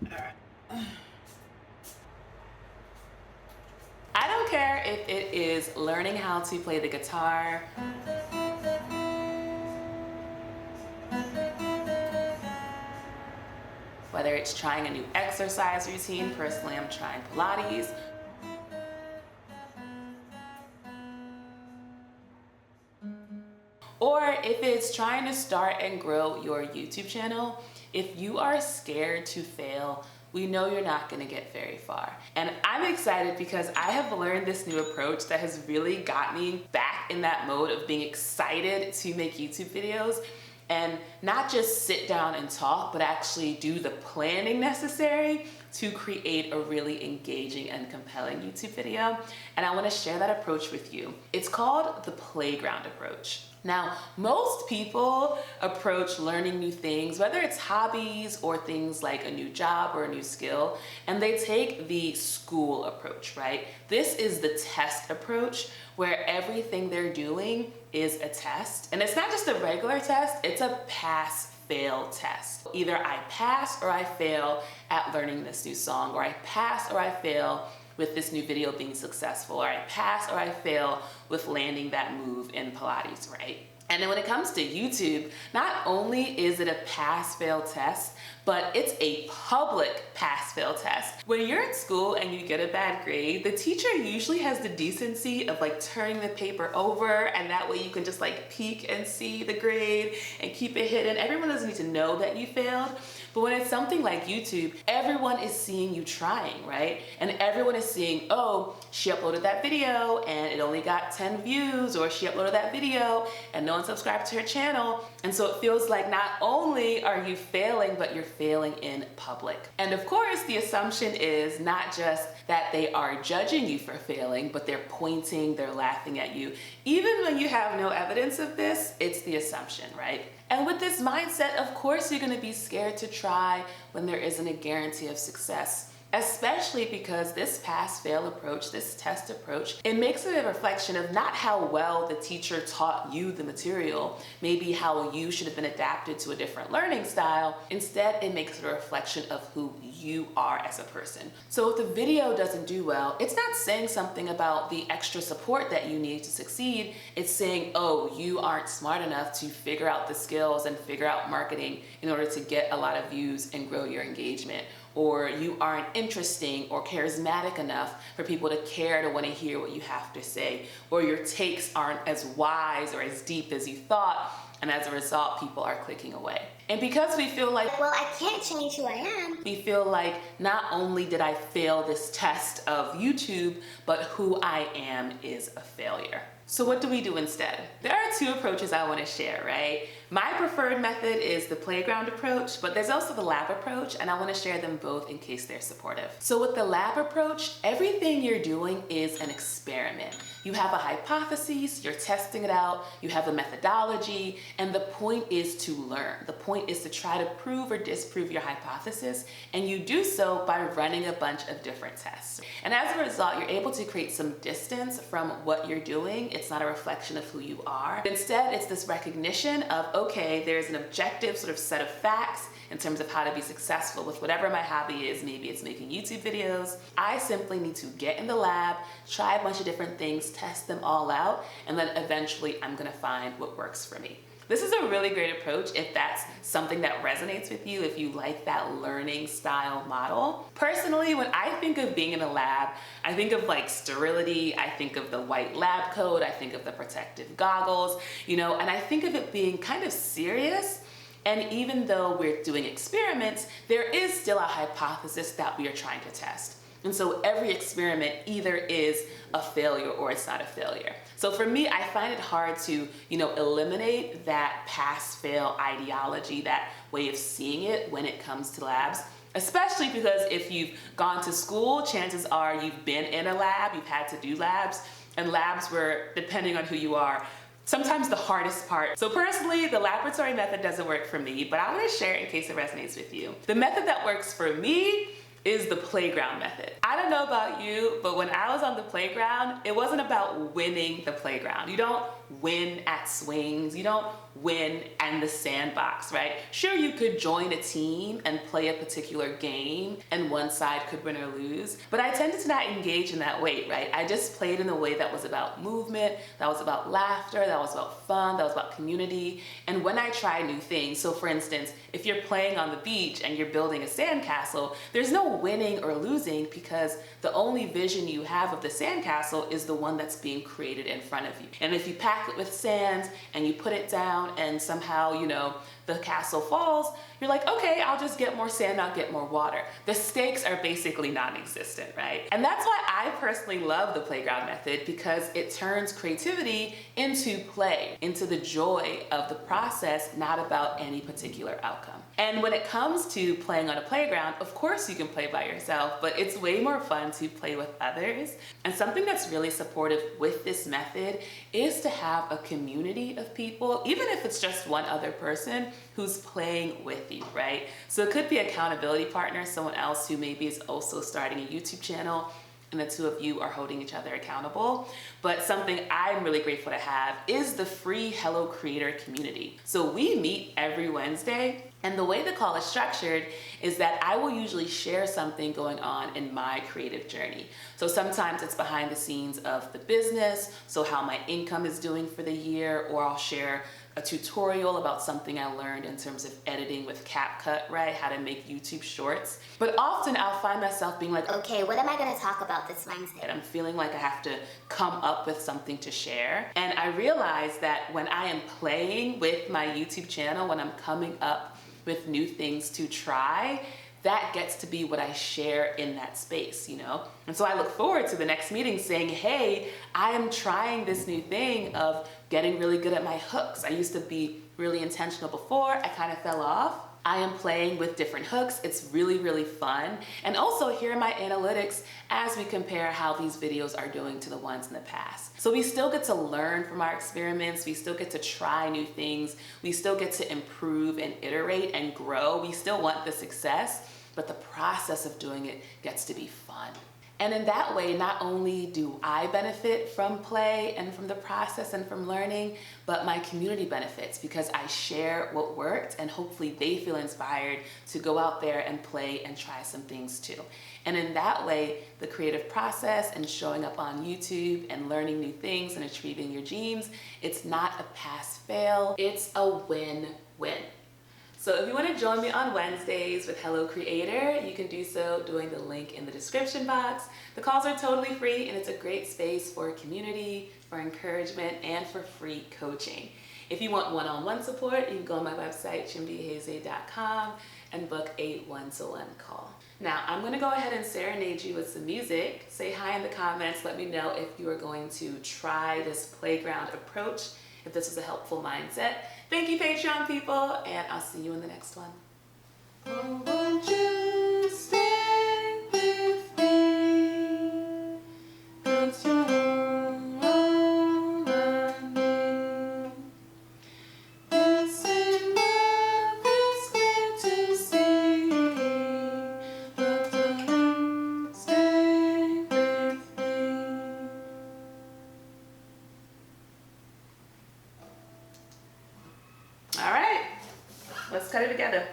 I don't care if it is learning how to play the guitar, whether it's trying a new exercise routine. Personally, I'm trying Pilates. Or if it's trying to start and grow your YouTube channel, if you are scared to fail, we know you're not gonna get very far. And I'm excited because I have learned this new approach that has really got me back in that mode of being excited to make YouTube videos and not just sit down and talk, but actually do the planning necessary to create a really engaging and compelling YouTube video. And I wanna share that approach with you. It's called the playground approach. Now, most people approach learning new things, whether it's hobbies or things like a new job or a new skill, and they take the school approach, right? This is the test approach where everything they're doing is a test. And it's not just a regular test, it's a pass-fail test. Either I pass or I fail at learning this new song, or I pass or I fail with this new video being successful, or I pass or I fail with landing that move in Pilates, right? And then when it comes to YouTube, not only is it a pass-fail test, but it's a public pass-fail test. When you're in school and you get a bad grade, the teacher usually has the decency of like turning the paper over, and that way you can just like peek and see the grade and keep it hidden. Everyone doesn't need to know that you failed. But when it's something like YouTube, everyone is seeing you trying, right? And everyone is seeing, oh, she uploaded that video and it only got 10 views, or she uploaded that video and no one subscribed to her channel. And so it feels like not only are you failing, but you're failing in public. And of course, the assumption is not just that they are judging you for failing, but they're pointing, they're laughing at you. Even when you have no evidence of this, it's the assumption, right? And with this mindset, of course, you're gonna be scared to try when there isn't a guarantee of success. Especially because this pass-fail approach, this test approach, it makes it a reflection of not how well the teacher taught you the material, maybe how you should have been adapted to a different learning style. Instead, it makes it a reflection of who you are as a person. So if the video doesn't do well, it's not saying something about the extra support that you need to succeed. It's saying, oh, you aren't smart enough to figure out the skills and figure out marketing in order to get a lot of views and grow your engagement. Or you aren't interesting or charismatic enough for people to care to want to hear what you have to say, or your takes aren't as wise or as deep as you thought, and as a result, people are clicking away. And because we feel like, well, I can't change who I am, we feel like not only did I fail this test of YouTube, but who I am is a failure. So what do we do instead? There are two approaches I want to share, right? My preferred method is the playground approach, but there's also the lab approach, and I want to share them both in case they're supportive. So with the lab approach, everything you're doing is an experiment. You have a hypothesis, you're testing it out, you have a methodology, and the point is to learn. The point is to try to prove or disprove your hypothesis, and you do so by running a bunch of different tests. And as a result, you're able to create some distance from what you're doing. It's not a reflection of who you are. Instead, it's this recognition of, okay, there's an objective sort of set of facts in terms of how to be successful with whatever my hobby is. Maybe it's making YouTube videos. I simply need to get in the lab, try a bunch of different things, test them all out, and then eventually I'm gonna find what works for me. This is a really great approach if that's something that resonates with you, if you like that learning style model. Personally, when I think of being in a lab, I think of like sterility, I think of the white lab coat, I think of the protective goggles, and I think of it being kind of serious. And even though we're doing experiments, there is still a hypothesis that we are trying to test. And so every experiment either is a failure or it's not a failure. So for me, I find it hard to, eliminate that pass-fail ideology, that way of seeing it when it comes to labs. Especially because if you've gone to school, chances are you've been in a lab, you've had to do labs, and labs were, depending on who you are, sometimes the hardest part. So personally, the laboratory method doesn't work for me, but I want to share it in case it resonates with you. The method that works for me is the playground method. I don't know about you, but when I was on the playground, it wasn't about winning the playground. You don't win at swings. You don't win in the sandbox, right? Sure, you could join a team and play a particular game and one side could win or lose, but I tended to not engage in that way, right? I just played in a way that was about movement, that was about laughter, that was about fun, that was about community. And when I try new things, so for instance, if you're playing on the beach and you're building a sandcastle, there's no winning or losing because the only vision you have of the sandcastle is the one that's being created in front of you. And if you pack it with sand and you put it down and somehow, the castle falls, you're like, okay, I'll just get more sand, I'll get more water. The stakes are basically non-existent, right? And that's why I personally love the playground method, because it turns creativity into play, into the joy of the process, not about any particular outcome. And when it comes to playing on a playground, of course you can play by yourself, but it's way more fun to play with others. And something that's really supportive with this method is to have a community of people, even if it's just one other person who's playing with you, right? So it could be accountability partner, someone else who maybe is also starting a YouTube channel, and the two of you are holding each other accountable. But something I'm really grateful to have is the free Hello Creator community. So we meet every Wednesday, and the way the call is structured is that I will usually share something going on in my creative journey. So sometimes it's behind the scenes of the business, so how my income is doing for the year, or I'll share a tutorial about something I learned in terms of editing with CapCut, right? How to make YouTube shorts. But often I'll find myself being like, Okay, what am I gonna talk about this Wednesday? and I'm feeling like I have to come up with something to share. And I realize that when I am playing with my YouTube channel, when I'm coming up with new things to try, that gets to be what I share in that space, And so I look forward to the next meeting saying, hey, I am trying this new thing of getting really good at my hooks. I used to be really intentional before, I kind of fell off. I am playing with different hooks. It's really, really fun. And also here are my analytics as we compare how these videos are doing to the ones in the past. So we still get to learn from our experiments. We still get to try new things. We still get to improve and iterate and grow. We still want the success, but the process of doing it gets to be fun. And in that way, not only do I benefit from play and from the process and from learning, but my community benefits because I share what worked and hopefully they feel inspired to go out there and play and try some things too. And in that way, the creative process and showing up on YouTube and learning new things and achieving your dreams, it's not a pass-fail, it's a win-win. So if you want to join me on Wednesdays with Hello Creator, you can do so doing the link in the description box. The calls are totally free and it's a great space for community, for encouragement, and for free coaching. If you want one-on-one support, you can go on my website, chimdiaheze.com, and book a one-to-one call. Now, I'm going to go ahead and serenade you with some music. Say hi in the comments. Let me know if you are going to try this playground approach, if this is a helpful mindset. Thank you, Patreon people, and I'll see you in the next one. Oh, won't you stay with me? 'Cause you're all I need. This love is clear to see. But don't stay with me. All right, let's cut it together.